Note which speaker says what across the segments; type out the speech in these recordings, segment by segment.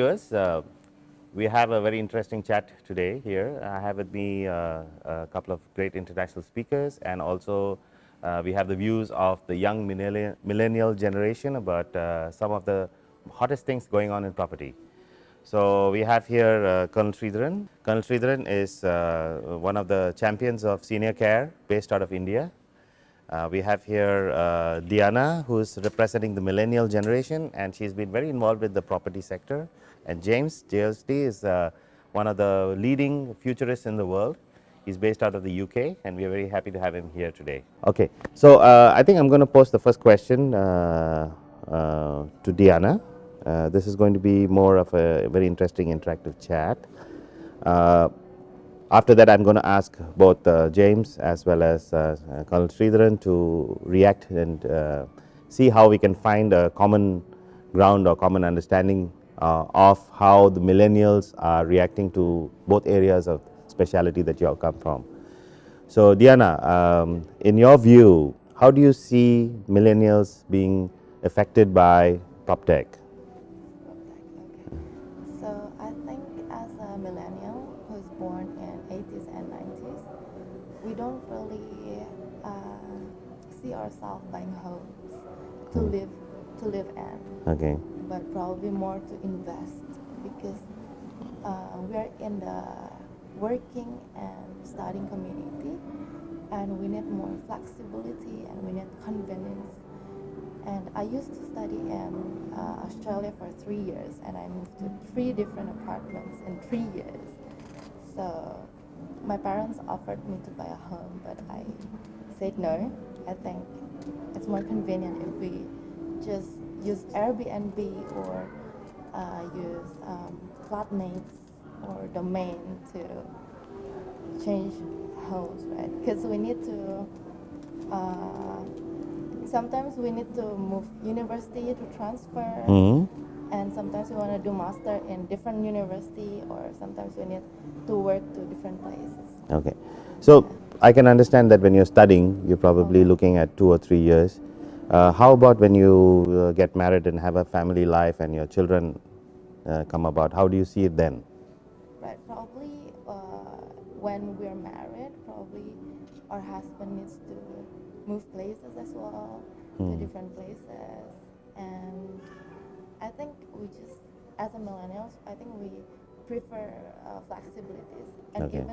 Speaker 1: viewers, we have a very interesting chat today here. I have with me a couple of great international speakers, and also we have the views of the young millennial generation about some of the hottest things going on in property. So we have here Col Sridharan. Col Sridharan is one of the champions of senior care based out of India. We have here Diana, who is representing the millennial generation, and she's been very involved with the property sector. And James Dearsley is one of the leading futurists in the world. He's based out of the UK, and we are very happy to have him here today. Okay, so I think I'm going to pose the first question to Diana. This is going to be more of a very interesting interactive chat. After that, I'm going to ask both James as well as Col Sridharan to react and see how we can find a common ground or common understanding of how the millennials are reacting to both areas of speciality that you all come from. So Diana, in your view, how do you see millennials being affected by PropTech?
Speaker 2: So I think as a millennial who's born in 80s and 90s, we don't really see ourselves buying homes to live in.
Speaker 1: Okay.
Speaker 2: But probably more to invest, because we're in the working and studying community, and we need more flexibility and we need convenience. And I used to study in Australia for 3 years, and I moved to 3 different apartments in 3 years. So my parents offered me to buy a home, but I said no. I think it's more convenient if we just use Airbnb or use flatmates or domain to change homes, right? Because we need to sometimes we need to move university to transfer, and sometimes we want to do master in different university, or sometimes we need to work to different places.
Speaker 1: Okay, so I can understand that when you're studying, you're probably looking at 2 or 3 years. How about when you get married and have a family life and your children come about? How do you see it then?
Speaker 2: Right, probably when we're married, probably our husband needs to move places as well, to different places. And I think we just, as a millennials, I think we prefer flexibilities. And
Speaker 1: Okay.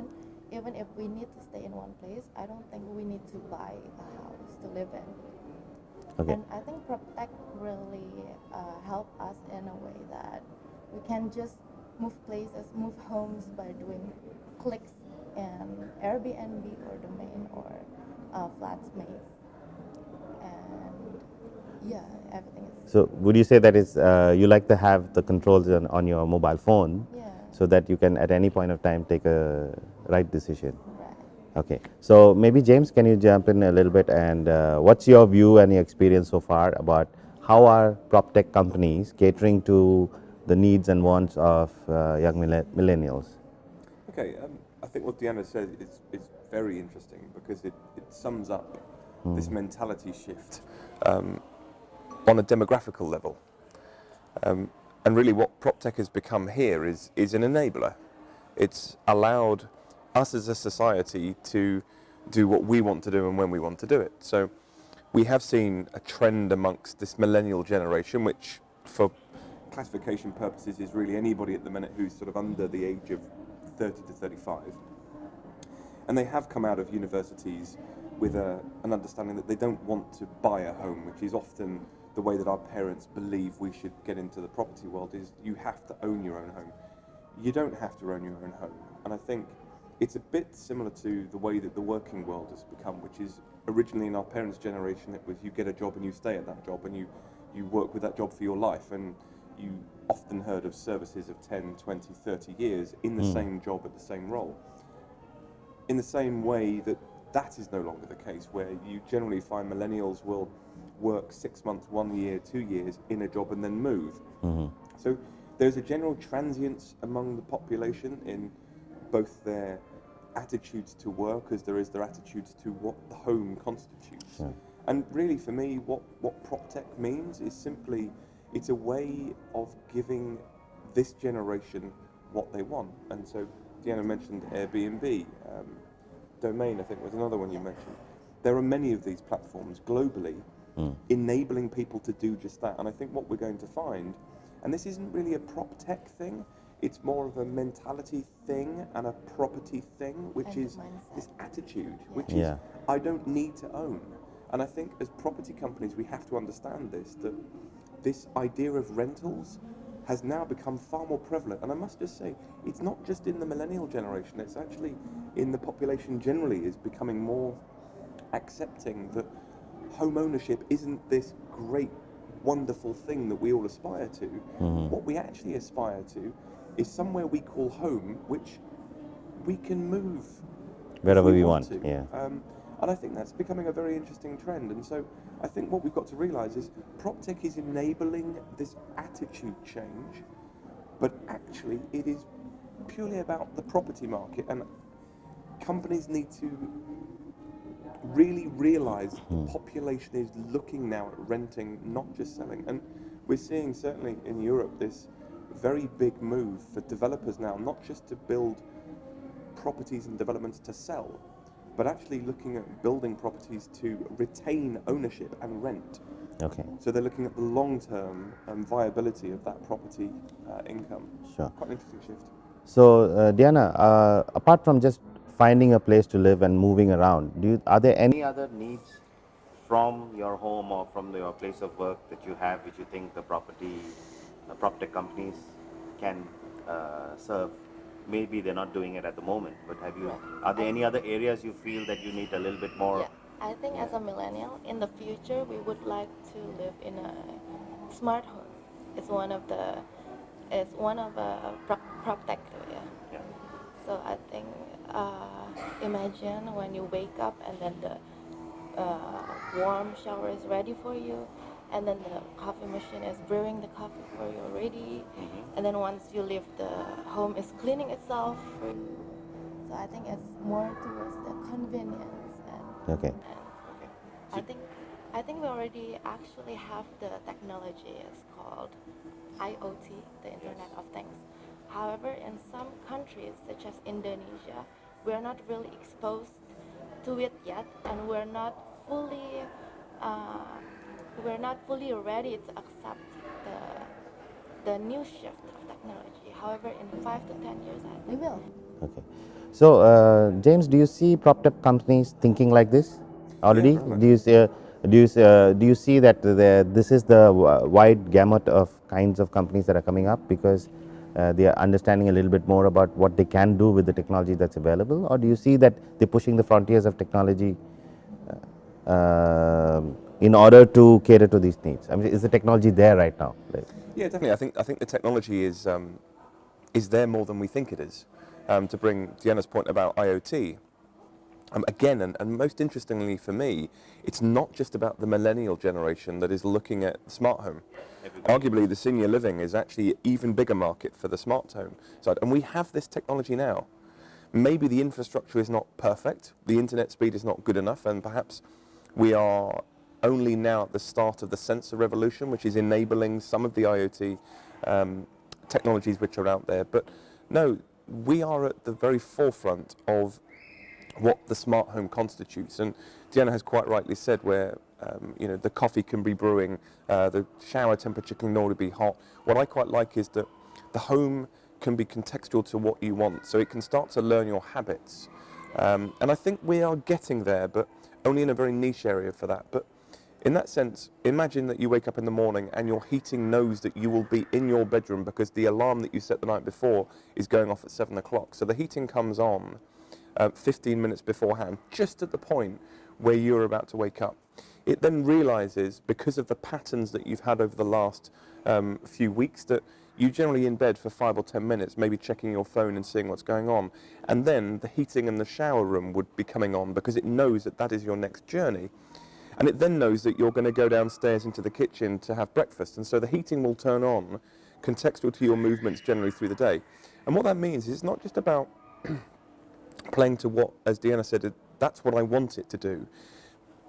Speaker 2: even if we need to stay in one place, I don't think we need to buy a house to live in.
Speaker 1: Okay.
Speaker 2: And I think PropTech really help us in a way that we can just move places, move homes by doing clicks in Airbnb or domain or flatmates. And yeah, everything is.
Speaker 1: So would you say that is you like to have the controls on your mobile phone,
Speaker 2: Yeah.
Speaker 1: so that you can at any point of time take a right decision?
Speaker 2: Right.
Speaker 1: Okay, so maybe James, can you jump in a little bit, and what's your view and your experience so far about how are PropTech companies catering to the needs and wants of young millennials?
Speaker 3: Okay, I think what Deanna said is very interesting, because it sums up this mentality shift on a demographical level. And really what PropTech has become here is an enabler. It's allowed us as a society to do what we want to do and when we want to do it. So we have seen a trend amongst this millennial generation, which for classification purposes is really anybody at the minute who's sort of under the age of 30 to 35. And they have come out of universities with an understanding that they don't want to buy a home, which is often the way that our parents believe we should get into the property world, is you have to own your own home. You don't have to own your own home. And I think it's a bit similar to the way that the working world has become, which is originally in our parents' generation, it was you get a job and you stay at that job and you work with that job for your life. And you often heard of services of 10, 20, 30 years in the same job at the same role. In the same way that is no longer the case, where you generally find millennials will work 6 months, 1 year, 2 years in a job and then move. So there's a general transience among the population in both their attitudes to work as there is their attitudes to what the home constitutes.
Speaker 1: Yeah.
Speaker 3: And really for me, what PropTech means is simply, it's a way of giving this generation what they want. And so Deanna mentioned Airbnb, Domain I think was another one you mentioned. There are many of these platforms globally enabling people to do just that. And I think what we're going to find, and this isn't really a PropTech thing, it's more of a mentality thing and a property thing, which
Speaker 2: And
Speaker 3: is
Speaker 2: mindset.
Speaker 3: this attitude, which
Speaker 1: Yeah.
Speaker 3: is, I don't need to own. And I think as property companies, we have to understand this, that this idea of rentals has now become far more prevalent. And I must just say, it's not just in the millennial generation, it's actually in the population generally is becoming more accepting that home ownership isn't this great, wonderful thing that we all aspire to. What we actually aspire to is somewhere we call home, which we can move if
Speaker 1: Wherever we want,
Speaker 3: to.
Speaker 1: yeah.
Speaker 3: And I think that's becoming a very interesting trend. And so I think what we've got to realise is PropTech is enabling this attitude change, but actually it is purely about the property market, and companies need to really realise the population is looking now at renting, not just selling. And we're seeing certainly in Europe this very big move for developers now, not just to build properties and developments to sell, but actually looking at building properties to retain ownership and rent.
Speaker 1: Okay.
Speaker 3: So they're looking at the long-term viability of that property income.
Speaker 1: Sure.
Speaker 3: Quite an interesting shift.
Speaker 1: So, Diana, apart from just finding a place to live and moving around, are there any other needs from your home or from your place of work that you have, which you think the PropTech companies can serve? Maybe they're not doing it at the moment, but are there any other areas you feel that you need a little bit more?
Speaker 2: Yeah, I think as a millennial, in the future, we would like to live in a smart home. It's one of a PropTech.
Speaker 1: Yeah.
Speaker 2: So I think imagine when you wake up and then the warm shower is ready for you, and then the coffee machine is brewing the coffee for you already, and then once you leave, the home is cleaning itself for you. So I think it's more towards the convenience and.
Speaker 1: Okay.
Speaker 2: And I think we already actually have the technology. It's called IoT, the Internet of Things. However, in some countries such as Indonesia, we're not really exposed to it yet, and we're not fully ready to accept the new shift of technology. However, in 5 to 10 years, we will.
Speaker 1: Okay. So, James, do you see PropTech companies thinking like this already?
Speaker 3: Yeah, very much.
Speaker 1: Do you see that this is the wide gamut of kinds of companies that are coming up because they are understanding a little bit more about what they can do with the technology that's available? Or do you see that they're pushing the frontiers of technology in order to cater to these needs? I mean, is the technology there right now?
Speaker 3: Yeah, definitely. I think the technology is there more than we think it is. To bring Deanna's point about IoT, again, and most interestingly for me, it's not just about the millennial generation that is looking at smart home. Arguably, the senior living is actually an even bigger market for the smart home side, and we have this technology now. Maybe the infrastructure is not perfect, the internet speed is not good enough, and perhaps we are only now at the start of the sensor revolution, which is enabling some of the IoT technologies which are out there. But no, we are at the very forefront of what the smart home constitutes. And Deanna has quite rightly said where the coffee can be brewing, the shower temperature can already be hot. What I quite like is that the home can be contextual to what you want, so it can start to learn your habits. And I think we are getting there, but only in a very niche area for that. But in that sense, imagine that you wake up in the morning and your heating knows that you will be in your bedroom because the alarm that you set the night before is going off at 7 o'clock. So the heating comes on 15 minutes beforehand, just at the point where you're about to wake up. It then realizes, because of the patterns that you've had over the last few weeks, that you're generally in bed for 5 or 10 minutes, maybe checking your phone and seeing what's going on. And then the heating in the shower room would be coming on because it knows that that is your next journey. And it then knows that you're going to go downstairs into the kitchen to have breakfast. And so the heating will turn on contextual to your movements generally through the day. And what that means is it's not just about playing to what, as Deanna said, that's what I want it to do.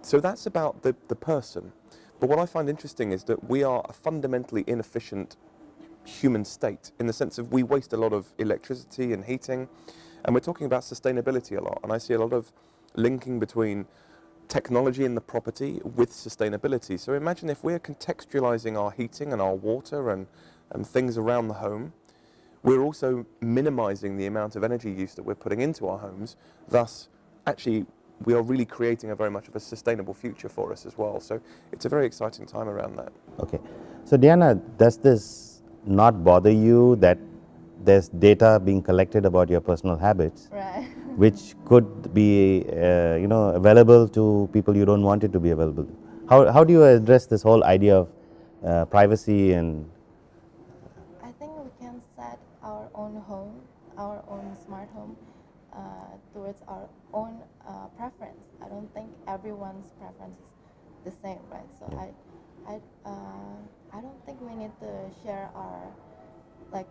Speaker 3: So that's about the person. But what I find interesting is that we are a fundamentally inefficient human state, in the sense of we waste a lot of electricity and heating, and we're talking about sustainability a lot, and I see a lot of linking between technology in the property with sustainability. So imagine if we're contextualizing our heating and our water and things around the home, we're also minimizing the amount of energy use that we're putting into our homes. Thus, actually, we are really creating a very much of a sustainable future for us as well. So it's a very exciting time around that.
Speaker 1: Okay. So Diana, does this not bother you that there's data being collected about your personal habits,
Speaker 2: Right.
Speaker 1: which could be available to people you don't want it to be available to? How do you address this whole idea of privacy? And
Speaker 2: I think we can set our own home, our own smart home, towards our own preference. I don't think everyone's preference is the same, right? So I don't think we need to share our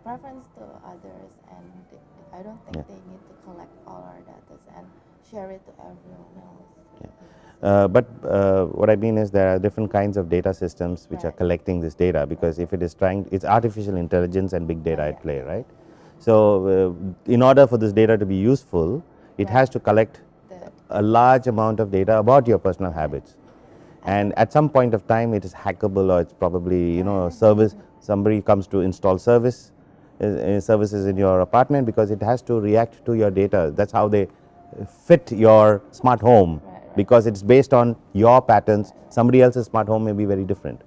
Speaker 2: preference to others, and I don't think they need to collect all our data and share it to everyone else.
Speaker 1: but what I mean is there are different kinds of data systems which are collecting this data, because if it is it's artificial intelligence and big data at play, right? So in order for this data to be useful, it has to collect a large amount of data about your personal habits. And at some point of time it is hackable, or it's probably service, somebody comes to install services in your apartment, because it has to react to your data. That's how they fit your smart home, because it's based on your patterns. Somebody else's smart home may be very different.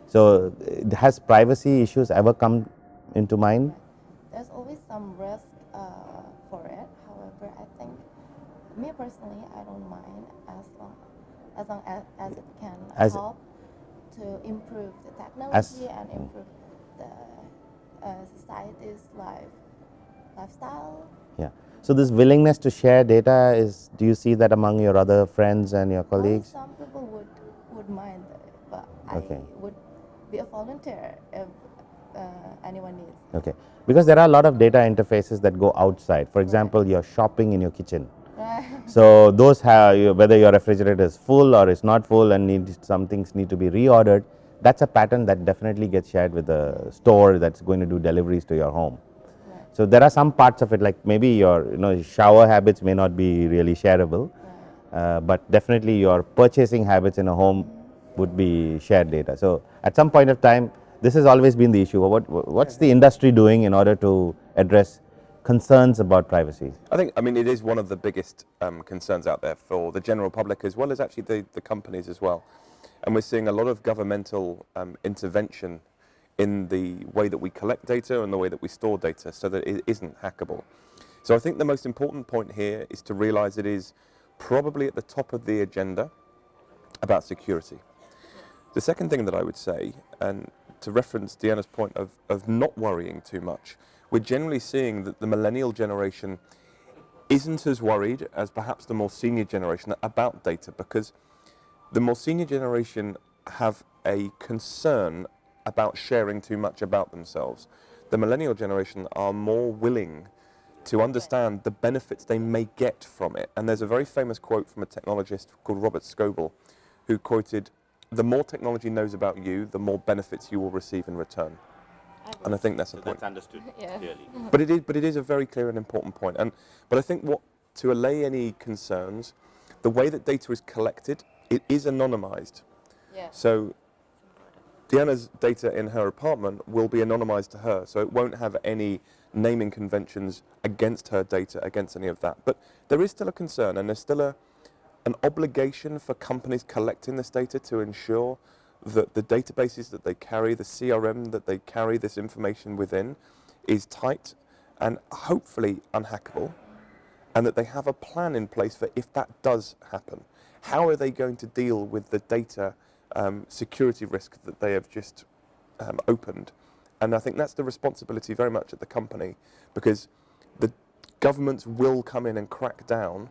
Speaker 1: So has privacy issues ever come into mind?
Speaker 2: There's always some risk for it. However, I think, me personally, I don't mind as long as it can help to improve the technology and improve the society's lifestyle.
Speaker 1: Yeah. So this willingness to share data do you see that among your other friends and your colleagues?
Speaker 2: Some people would mind it, but I would be a volunteer if anyone needs.
Speaker 1: Okay. Because there are a lot of data interfaces that go outside. For example, you're shopping in your kitchen. So those have, whether your refrigerator is full or is not full and some things need to be reordered, that's a pattern that definitely gets shared with the store that's going to do deliveries to your home. So there are some parts of it, like maybe your shower habits may not be really shareable, but definitely your purchasing habits in a home would be shared data. So at some point of time, this has always been the issue. What's the industry doing in order to address concerns about privacy?
Speaker 3: I mean, it is one of the biggest concerns out there for the general public, as well as actually the companies as well. And we're seeing a lot of governmental intervention in the way that we collect data and the way that we store data, so that it isn't hackable. So I think the most important point here is to realize it is probably at the top of the agenda about security. The second thing that I would say, and to reference Diana's point of not worrying too much, we're generally seeing that the millennial generation isn't as worried as perhaps the more senior generation about data, because the more senior generation have a concern about sharing too much about themselves. The millennial generation are more willing to understand the benefits they may get from it. And there's a very famous quote from a technologist called Robert Scoble, who quoted, "The more technology knows about you, the more benefits you will receive in return." And I think that's a point.
Speaker 1: That's understood clearly.
Speaker 3: But it is a very clear and important point. But I think to allay any concerns, the way that data is collected, it is anonymized. So Diana's data in her apartment will be anonymized to her, so it won't have any naming conventions against her data, against any of that. But there is still a concern, and there's still an obligation for companies collecting this data to ensure that the databases that they carry, the CRM that they carry this information within, is tight and hopefully unhackable, and that they have a plan in place for if that does happen. How are they going to deal with the data security risk that they have just opened? And I think that's the responsibility very much at the company, because the governments will come in and crack down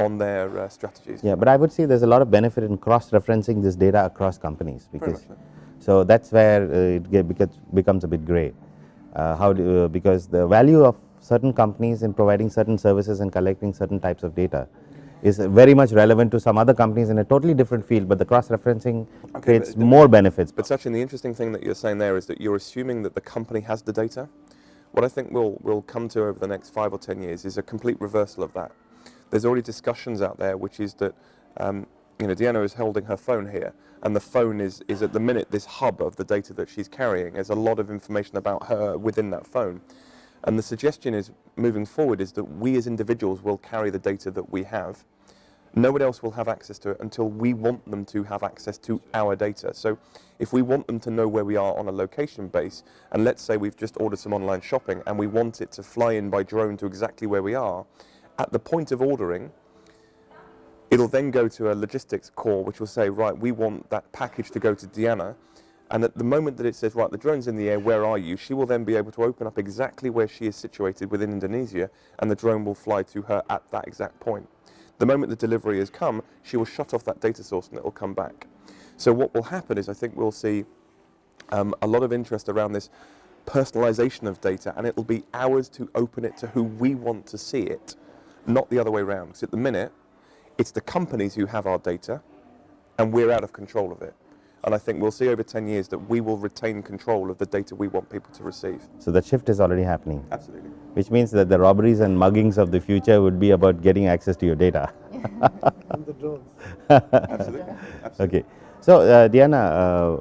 Speaker 3: on their strategies.
Speaker 1: Yeah, but I would say there's a lot of benefit in cross-referencing this data across companies, because so that's where it becomes a bit gray. Because the value of certain companies in providing certain services and collecting certain types of data is very much relevant to some other companies in a totally different field, but the cross-referencing creates
Speaker 3: but-
Speaker 1: more benefits.
Speaker 3: But Sachin, the interesting thing that you're saying there is that you're assuming that the company has the data. What I think we'll come to over the next 5 or 10 years is a complete reversal of that. There's already discussions out there, which is that Deanna is holding her phone here, and the phone is at the minute this hub of the data that she's carrying. There's a lot of information about her within that phone. And the suggestion is, moving forward, is that we as individuals will carry the data that we have. No one else will have access to it until we want them to have access to our data. So if we want them to know where we are on a location base, and let's say we've just ordered some online shopping and we want it to fly in by drone to exactly where we are, at the point of ordering, it'll then go to a logistics core which will say, right, we want that package to go to Deanna. And at the moment that it says, right, the drone's in the air, where are you? She will then be able to open up exactly where she is situated within Indonesia, and the drone will fly to her at that exact point. The moment the delivery has come, she will shut off that data source and it will come back. So what will happen is I think we'll see a lot of interest around this personalization of data, and it will be ours to open it to who we want to see it, not the other way around. Because at the minute, it's the companies who have our data, and we're out of control of it. And I think we'll see over 10 years that we will retain control of the data we want people to receive.
Speaker 1: So that shift is already happening.
Speaker 3: Absolutely.
Speaker 1: Which means that the robberies and muggings of the future would be about getting access to your data.
Speaker 4: And the drones.
Speaker 3: Absolutely. Absolutely.
Speaker 1: Okay. So, Diana,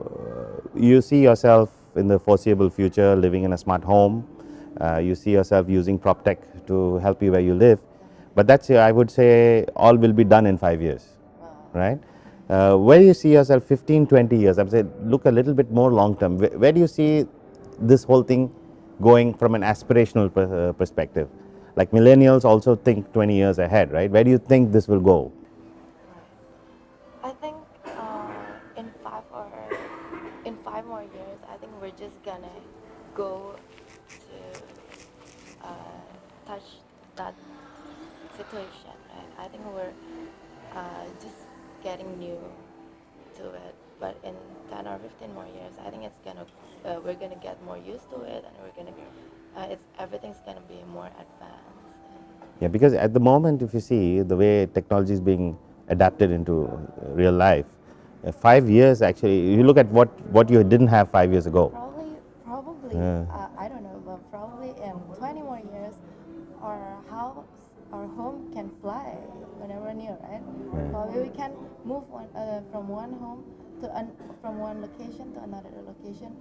Speaker 1: you see yourself in the foreseeable future living in a smart home. You see yourself using PropTech to help you where you live. But that's, I would say, all will be done in 5 years, right? Where do you see yourself 15, 20 years? I'm saying look a little bit more long term. Where do you see this whole thing going from an aspirational perspective? Like millennials also think 20 years ahead, right? Where do you think this will go?
Speaker 2: I think in 5 more years, I think we're just gonna go to touch that situation, right? I think we're just getting new to it, but in 10 or 15 more years, I think we're gonna get more used to it, and everything's gonna be more advanced.
Speaker 1: Yeah, because at the moment, if you see the way technology is being adapted into real life, 5 years actually, you look at what you didn't have 5 years ago.
Speaker 2: Probably, I don't know, but probably in 20 more years, our house, our home can fly whenever near, right? Probably we can move from one home to from one location to another location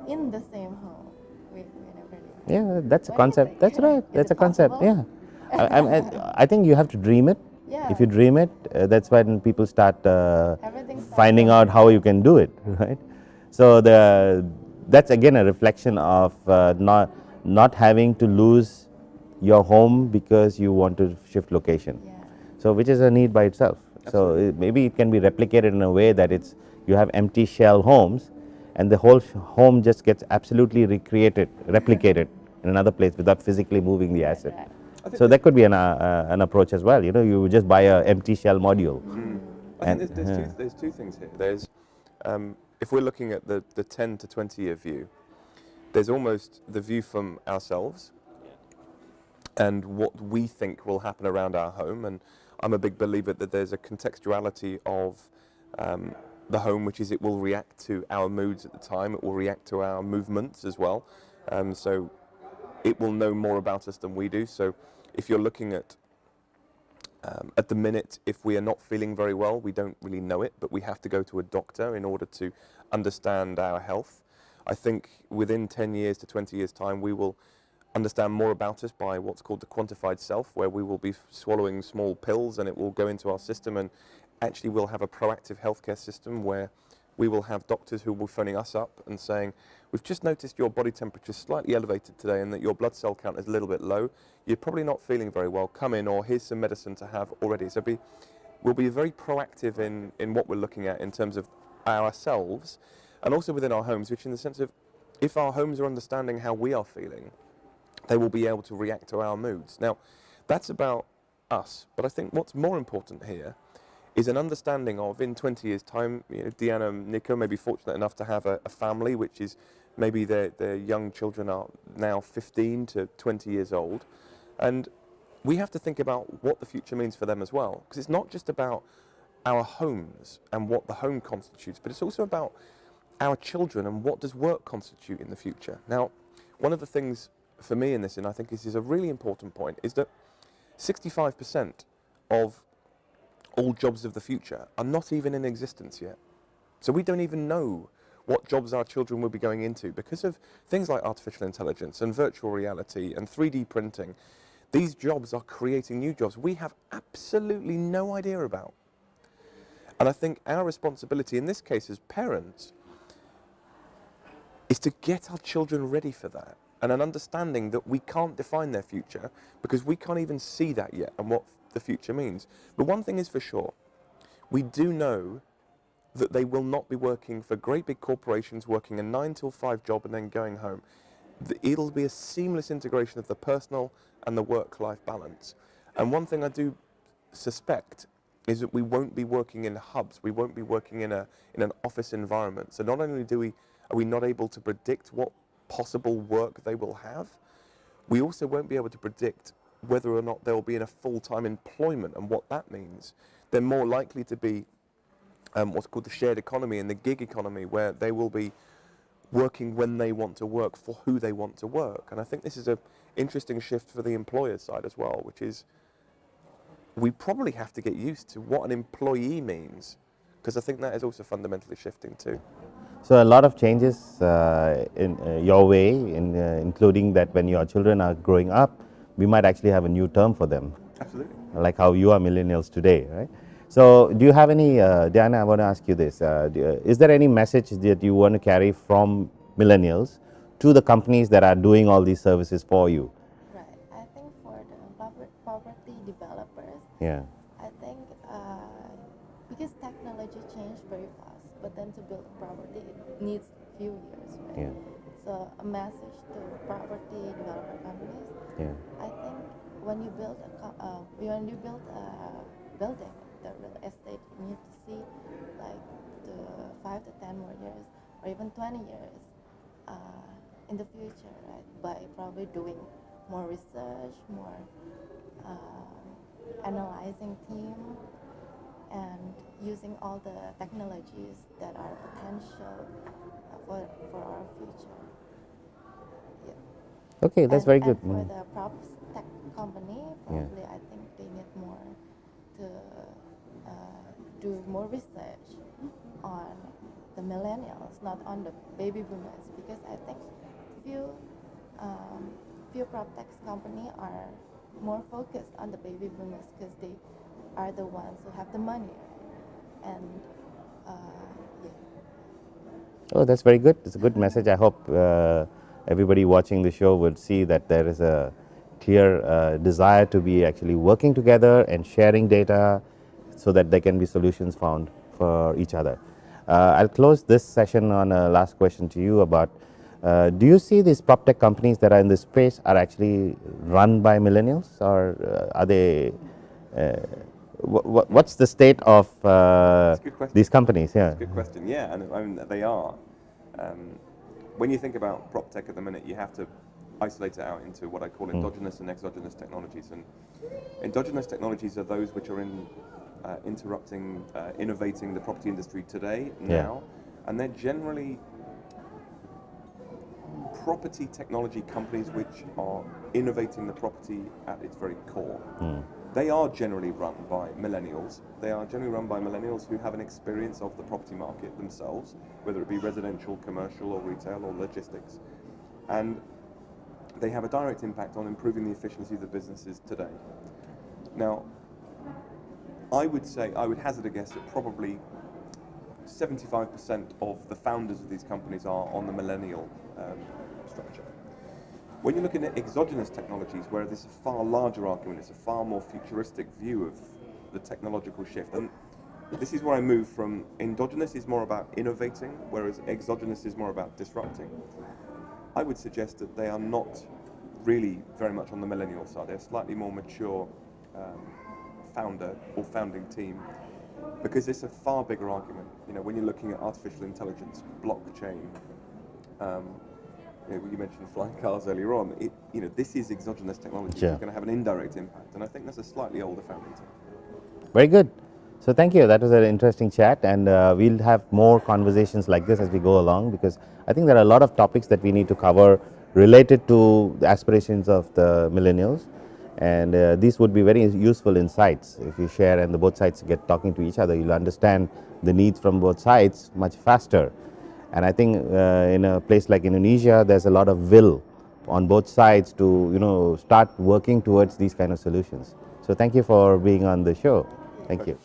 Speaker 2: in the same home. We never knew.
Speaker 1: Yeah, that's a
Speaker 2: What do you
Speaker 1: concept.
Speaker 2: think?
Speaker 1: That's right.
Speaker 2: Is
Speaker 1: That's a
Speaker 2: it
Speaker 1: concept.
Speaker 2: possible?
Speaker 1: Yeah. I think you have to dream it.
Speaker 2: Yeah.
Speaker 1: If you dream it, that's when people start
Speaker 2: Everything's
Speaker 1: finding out how you can do it, right? So that's again a reflection of not having to lose your home because you want to shift location.
Speaker 2: Yeah.
Speaker 1: So which is a need by itself. So maybe it can be replicated in a way that you have empty shell homes, and the whole home just gets absolutely replicated in another place without physically moving the asset.
Speaker 2: Right.
Speaker 1: So that could be an approach as well. You just buy an empty shell module.
Speaker 3: I think there's two things here. There's, if we're looking at the 10 to 20 year view, there's almost the view from ourselves and what we think will happen around our home. And I'm a big believer that there's a contextuality of the home, which is it will react to our moods at the time, it will react to our movements as well. So it will know more about us than we do. So if you're looking at the minute, if we are not feeling very well, we don't really know it, but we have to go to a doctor in order to understand our health. I think within 10 years to 20 years' time, we will understand more about us by what's called the quantified self, where we will be swallowing small pills and it will go into our system, and actually we'll have a proactive healthcare system where we will have doctors who will be phoning us up and saying, we've just noticed your body temperature is slightly elevated today and that your blood cell count is a little bit low. You're probably not feeling very well. Come in, or here's some medicine to have already. So we'll be very proactive in what we're looking at in terms of ourselves and also within our homes, which in the sense of if our homes are understanding how we are feeling, they will be able to react to our moods. Now, that's about us, but I think what's more important here is an understanding of, in 20 years' time, Deanna and Nico may be fortunate enough to have a family, which is maybe their young children are now 15 to 20 years old. And we have to think about what the future means for them as well, because it's not just about our homes and what the home constitutes, but it's also about our children and what does work constitute in the future. Now, one of the things for me in this, and I think this is a really important point, is that 65% of all jobs of the future are not even in existence yet. So we don't even know what jobs our children will be going into because of things like artificial intelligence and virtual reality and 3D printing. These jobs are creating new jobs we have absolutely no idea about. And I think our responsibility in this case as parents is to get our children ready for that, and an understanding that we can't define their future because we can't even see that yet and what the future means. But one thing is for sure, we do know that they will not be working for great big corporations, working a 9 till 5 job and then going home. It'll be a seamless integration of the personal and the work-life balance. And one thing I do suspect is that we won't be working in hubs, we won't be working in an office environment. So not only are we not able to predict what possible work they will have, we also won't be able to predict whether or not they'll be in a full-time employment and what that means. They're more likely to be what's called the shared economy and the gig economy, where they will be working when they want to work for who they want to work. And I think this is an interesting shift for the employer side as well, which is we probably have to get used to what an employee means, because I think that is also fundamentally shifting too.
Speaker 1: So a lot of changes in your way, including that when your children are growing up, we might actually have a new term for them.
Speaker 3: Absolutely.
Speaker 1: Like how you are millennials today, right? So do you have any, Diana, I want to ask you this, is there any message that you want to carry from millennials to the companies that are doing all these services for you?
Speaker 2: Right. I think for the property developers,
Speaker 1: Yeah.
Speaker 2: I think because technology changed very fast, but then to build a property it needs few years, right?
Speaker 1: Yeah.
Speaker 2: So a message to property developer companies.
Speaker 1: Yeah.
Speaker 2: I think when you build a building, the real estate, you need to see like the 5 to 10 more years, or even 20 years in the future, right? By probably doing more research, more analyzing team, and using all the technologies that are potential for our future. Yeah.
Speaker 1: Okay, that's very good.
Speaker 2: And for the PropTech company, probably I think they need more to do more research on the millennials, not on the baby boomers, because I think few PropTech company are more focused on the baby boomers because they are the ones who have the money, right? And yeah.
Speaker 1: Oh, that's very good. It's a good message. I hope everybody watching the show would see that there is a clear desire to be actually working together and sharing data so that there can be solutions found for each other. I'll close this session on a last question to you about, do you see these PropTech companies that are in this space are actually run by millennials, or are they, what's the state of these companies? Yeah.
Speaker 3: That's a good question. Yeah, and I mean, they are. When you think about PropTech at the minute, you have to isolate it out into what I call endogenous and exogenous technologies. And endogenous technologies are those which are innovating the property industry today, now, and they're generally property technology companies which are innovating the property at its very core. They are generally run by millennials. They are generally run by millennials who have an experience of the property market themselves, whether it be residential, commercial, or retail, or logistics. And they have a direct impact on improving the efficiency of the businesses today. Now, I would hazard a guess that probably 75% of the founders of these companies are on the millennial structure. When you're looking at exogenous technologies, where this is a far larger argument, it's a far more futuristic view of the technological shift. And this is where I move from endogenous is more about innovating, whereas exogenous is more about disrupting. I would suggest that they are not really very much on the millennial side. They're a slightly more mature founder or founding team, because it's a far bigger argument. You know, when you're looking at artificial intelligence, blockchain, You mentioned flying cars earlier on. This is exogenous technology.
Speaker 1: Sure.
Speaker 3: It's going to have an indirect impact, and I think that's a slightly older family too.
Speaker 1: Very good. So thank you. That was an interesting chat, and we'll have more conversations like this as we go along, because I think there are a lot of topics that we need to cover related to the aspirations of the millennials, and these would be very useful insights if you share and the both sides get talking to each other. You'll understand the needs from both sides much faster. And I think in a place like Indonesia, there's a lot of will on both sides to start working towards these kind of solutions. So thank you for being on the show. Thank you.